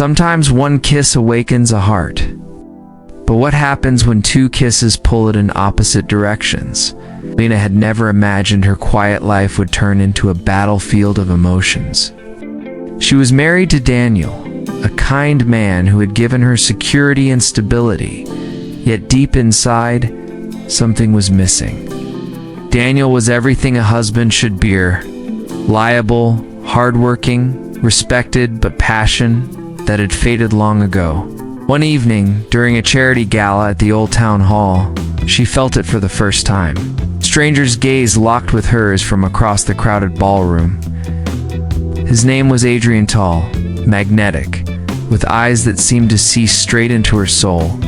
Sometimes one kiss awakens a heart. But what happens when two kisses pull it in opposite directions? Lena had never imagined her quiet life would turn into a battlefield of emotions. She was married to Daniel, a kind man who had given her security and stability, yet deep inside, something was missing. Daniel was everything a husband should be: reliable, hardworking, respected, but passion that had faded long ago. One evening, during a charity gala at the Old Town Hall, she felt it for the first time. Stranger's gaze locked with hers from across the crowded ballroom. His name was Adrian Tall, magnetic, with eyes that seemed to see straight into her soul.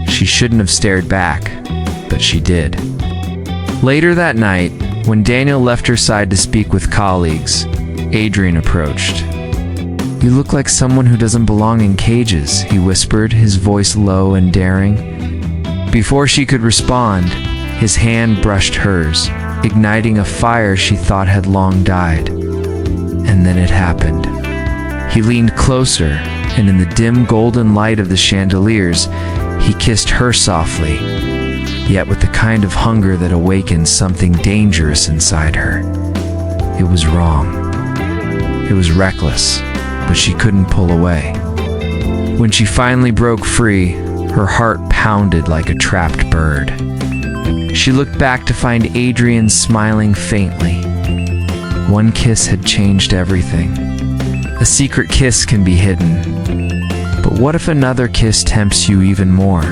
She shouldn't have stared back, but she did. Later that night, when Daniel left her side to speak with colleagues, Adrian approached. "You look like someone who doesn't belong in cages," he whispered, his voice low and daring. Before she could respond, his hand brushed hers, igniting a fire she thought had long died. And then it happened. He leaned closer, and in the dim golden light of the chandeliers, he kissed her softly, yet with the kind of hunger that awakens something dangerous inside her. It was wrong. It was reckless, but she couldn't pull away. When she finally broke free, her heart pounded like a trapped bird. She looked back to find Adrian smiling faintly. One kiss had changed everything. A secret kiss can be hidden, but what if another kiss tempts you even more?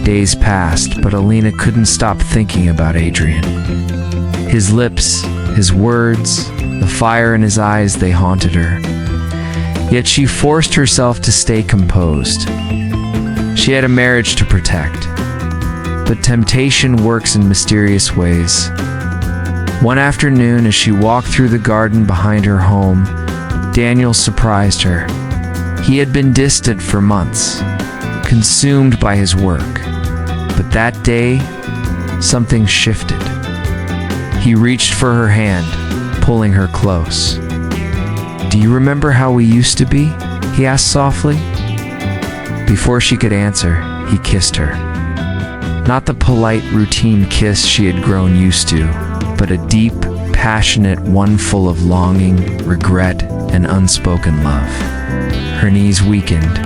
Days passed, but Alina couldn't stop thinking about Adrian. His lips, his words, the fire in his eyes, they haunted her. Yet she forced herself to stay composed. She had a marriage to protect, but temptation works in mysterious ways. One afternoon, as she walked through the garden behind her home, Daniel surprised her. He had been distant for months, consumed by his work. But that day, something shifted. He reached for her hand, pulling her close. "Do you remember how we used to be?" he asked softly. Before she could answer, he kissed her. Not the polite, routine kiss she had grown used to, but a deep, passionate one full of longing, regret, and unspoken love. Her knees weakened.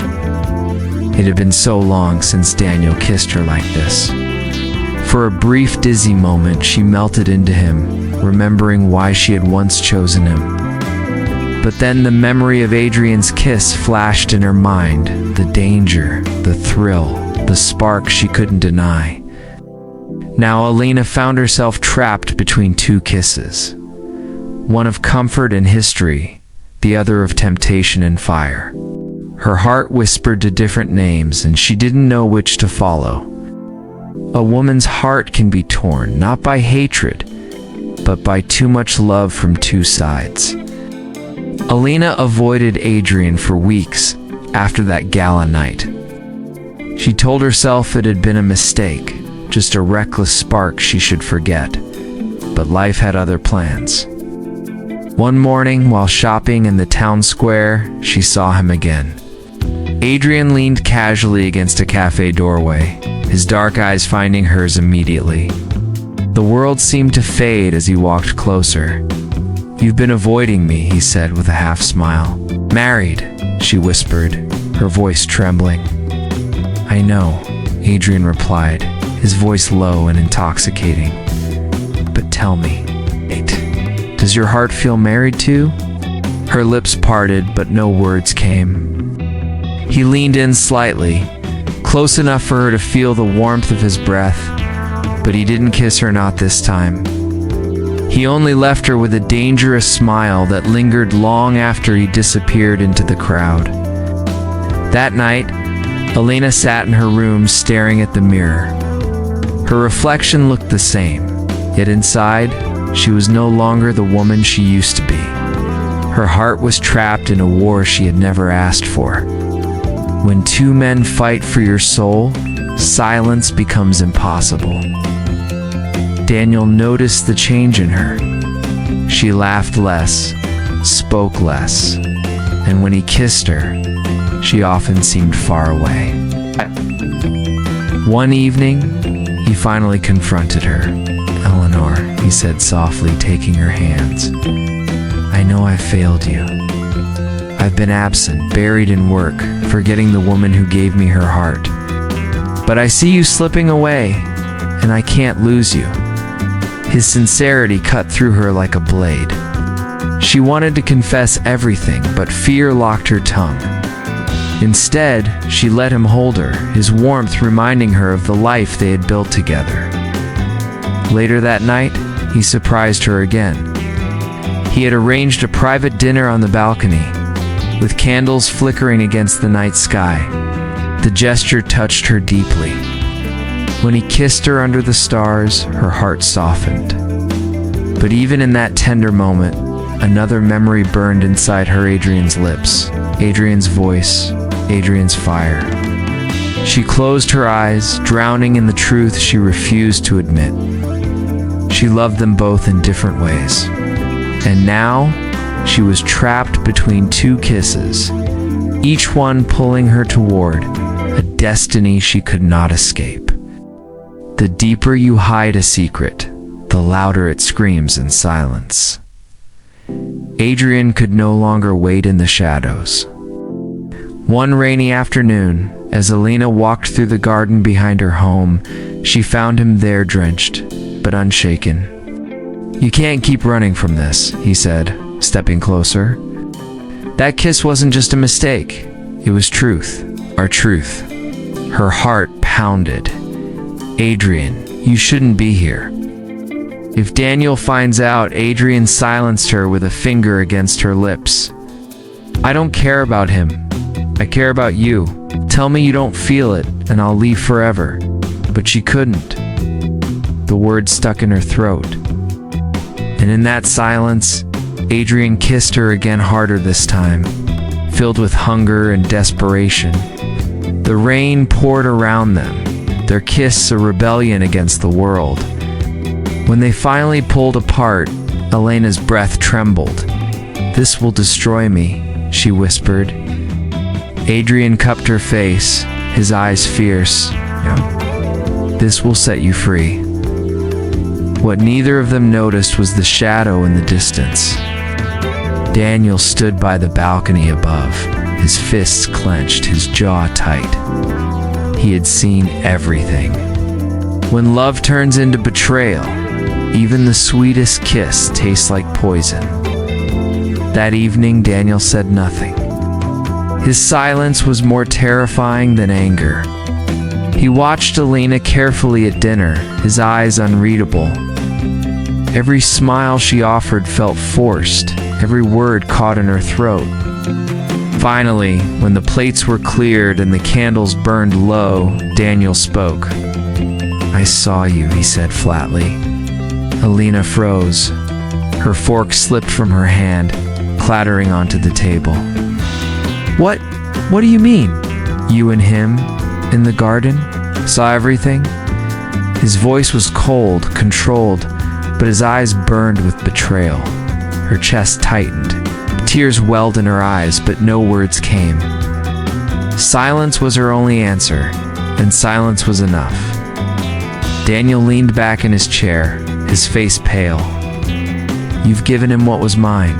It had been so long since Daniel kissed her like this. For a brief, dizzy moment, she melted into him, remembering why she had once chosen him. But then the memory of Adrian's kiss flashed in her mind, the danger, the thrill, the spark she couldn't deny. Now Alina found herself trapped between two kisses, one of comfort and history, the other of temptation and fire. Her heart whispered to different names, and she didn't know which to follow. A woman's heart can be torn, not by hatred, but by too much love from two sides. Alina avoided Adrian for weeks after that gala night. She told herself it had been a mistake, just a reckless spark she should forget. But life had other plans. One morning, while shopping in the town square, she saw him again. Adrian leaned casually against a cafe doorway, his dark eyes finding hers immediately. The world seemed to fade as he walked closer. "You've been avoiding me," he said with a half smile. "Married," she whispered, her voice trembling. "I know," Adrian replied, his voice low and intoxicating. "But tell me, Nate, does your heart feel married too?" Her lips parted, but no words came. He leaned in slightly, close enough for her to feel the warmth of his breath, but he didn't kiss her, not this time. He only left her with a dangerous smile that lingered long after he disappeared into the crowd. That night, Alina sat in her room staring at the mirror. Her reflection looked the same, yet inside, she was no longer the woman she used to be. Her heart was trapped in a war she had never asked for. When two men fight for your soul, silence becomes impossible. Daniel noticed the change in her. She laughed less, spoke less, and when he kissed her, she often seemed far away. One evening, he finally confronted her. "Eleanor," he said softly, taking her hands, "I know I failed you. I've been absent, buried in work, forgetting the woman who gave me her heart. But I see you slipping away, and I can't lose you." His sincerity cut through her like a blade. She wanted to confess everything, but fear locked her tongue. Instead, she let him hold her, his warmth reminding her of the life they had built together. Later that night, he surprised her again. He had arranged a private dinner on the balcony, with candles flickering against the night sky. The gesture touched her deeply. When he kissed her under the stars, her heart softened. But even in that tender moment, another memory burned inside her: Adrian's lips, Adrian's voice, Adrian's fire. She closed her eyes, drowning in the truth she refused to admit. She loved them both in different ways. And now, she was trapped between two kisses, each one pulling her toward a destiny she could not escape. The deeper you hide a secret, the louder it screams in silence. Adrian could no longer wait in the shadows. One rainy afternoon, as Alina walked through the garden behind her home, she found him there, drenched but unshaken. "You can't keep running from this," he said, stepping closer. "That kiss wasn't just a mistake. It was truth, our truth." Her heart pounded. "Adrian, you shouldn't be here." If Daniel finds out, Adrian silenced her with a finger against her lips. "I don't care about him. I care about you. Tell me you don't feel it, and I'll leave forever." But she couldn't. The words stuck in her throat. And in that silence, Adrian kissed her again, harder this time, filled with hunger and desperation. The rain poured around them, their kiss a rebellion against the world. When they finally pulled apart, Elena's breath trembled. "This will destroy me," she whispered. Adrian cupped her face, his eyes fierce. "This will set you free." What neither of them noticed was the shadow in the distance. Daniel stood by the balcony above, his fists clenched, his jaw tight. He had seen everything. When love turns into betrayal, even the sweetest kiss tastes like poison. That evening, Daniel said nothing. His silence was more terrifying than anger. He watched Alina carefully at dinner, his eyes unreadable. Every smile she offered felt forced, every word caught in her throat. Finally, when the plates were cleared and the candles burned low, Daniel spoke. "I saw you," he said flatly. Alina froze. Her fork slipped from her hand, clattering onto the table. What do you mean? You and him, in the garden, saw everything?" His voice was cold, controlled, but his eyes burned with betrayal. Her chest tightened. Tears welled in her eyes, but no words came. Silence was her only answer, and silence was enough. Daniel leaned back in his chair, his face pale. "You've given him what was mine.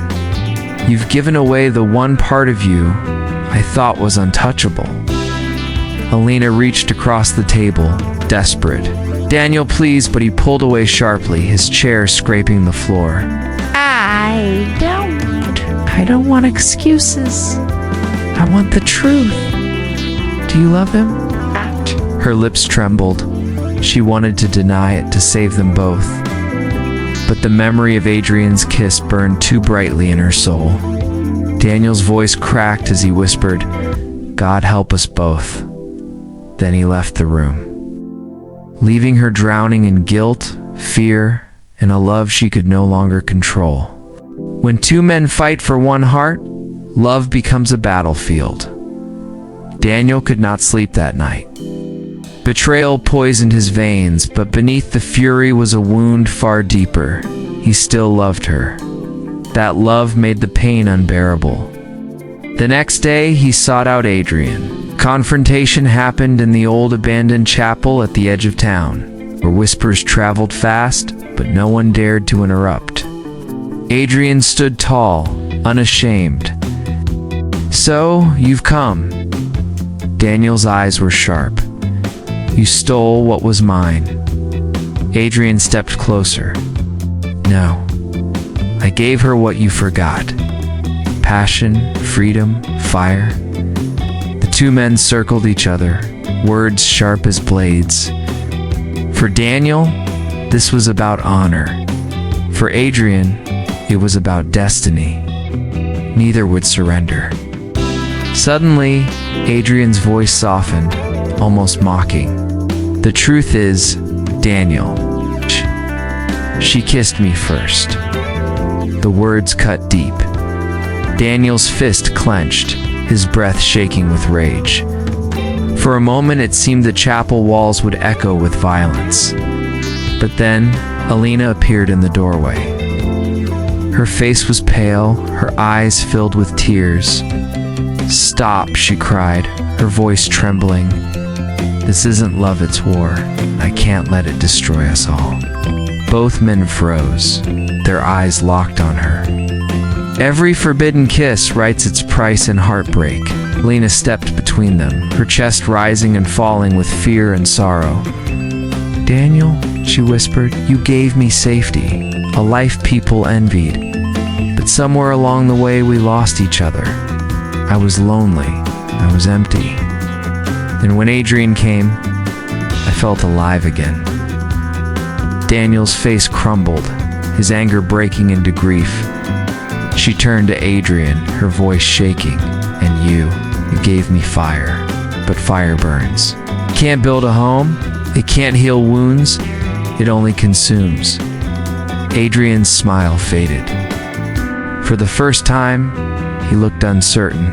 You've given away the one part of you I thought was untouchable." Alina reached across the table, desperate. "Daniel, please," but he pulled away sharply, his chair scraping the floor. I don't want excuses. I want the truth. Do you love him?" Her lips trembled. She wanted to deny it, to save them both. But the memory of Adrian's kiss burned too brightly in her soul. Daniel's voice cracked as he whispered, "God help us both." Then he left the room, leaving her drowning in guilt, fear, and a love she could no longer control. When two men fight for one heart, love becomes a battlefield. Daniel could not sleep that night. Betrayal poisoned his veins, but beneath the fury was a wound far deeper. He still loved her. That love made the pain unbearable. The next day, he sought out Adrian. Confrontation happened in the old abandoned chapel at the edge of town, where whispers traveled fast, but no one dared to interrupt. Adrian stood tall, unashamed. "So, you've come." Daniel's eyes were sharp. "You stole what was mine." Adrian stepped closer. "No. I gave her what you forgot. Passion, freedom, fire." The two men circled each other, words sharp as blades. For Daniel, this was about honor. For Adrian, it was about destiny. Neither would surrender. Suddenly, Adrian's voice softened, almost mocking. "The truth is, Daniel, she kissed me first." The words cut deep. Daniel's fist clenched, his breath shaking with rage. For a moment, it seemed the chapel walls would echo with violence. But then, Alina appeared in the doorway. Her face was pale, her eyes filled with tears. "Stop," she cried, her voice trembling. "This isn't love, it's war. I can't let it destroy us all." Both men froze, their eyes locked on her. Every forbidden kiss writes its price in heartbreak. Lena stepped between them, her chest rising and falling with fear and sorrow. "Daniel," she whispered, "you gave me safety, a life people envied. But somewhere along the way we lost each other. I was lonely, I was empty. And when Adrian came, I felt alive again." Daniel's face crumbled, his anger breaking into grief. She turned to Adrian, her voice shaking. "And you gave me fire, but fire burns. It can't build a home, it can't heal wounds, it only consumes." Adrian's smile faded. For the first time, he looked uncertain.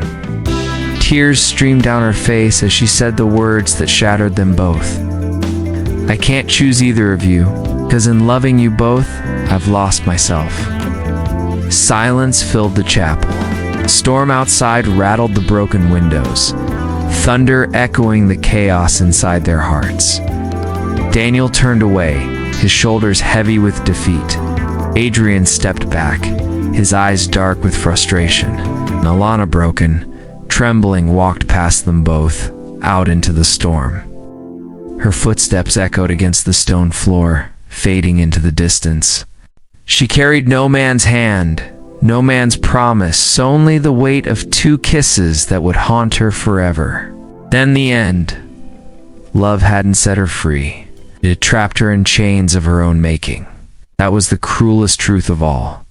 Tears streamed down her face as she said the words that shattered them both. "I can't choose either of you, because in loving you both, I've lost myself." Silence filled the chapel. A storm outside rattled the broken windows, thunder echoing the chaos inside their hearts. Daniel turned away, his shoulders heavy with defeat. Adrian stepped back, his eyes dark with frustration. And Alana, broken, trembling, walked past them both, out into the storm. Her footsteps echoed against the stone floor, fading into the distance. She carried no man's hand, no man's promise, only the weight of two kisses that would haunt her forever. Then the end. Love hadn't set her free. It had trapped her in chains of her own making. That was the cruelest truth of all.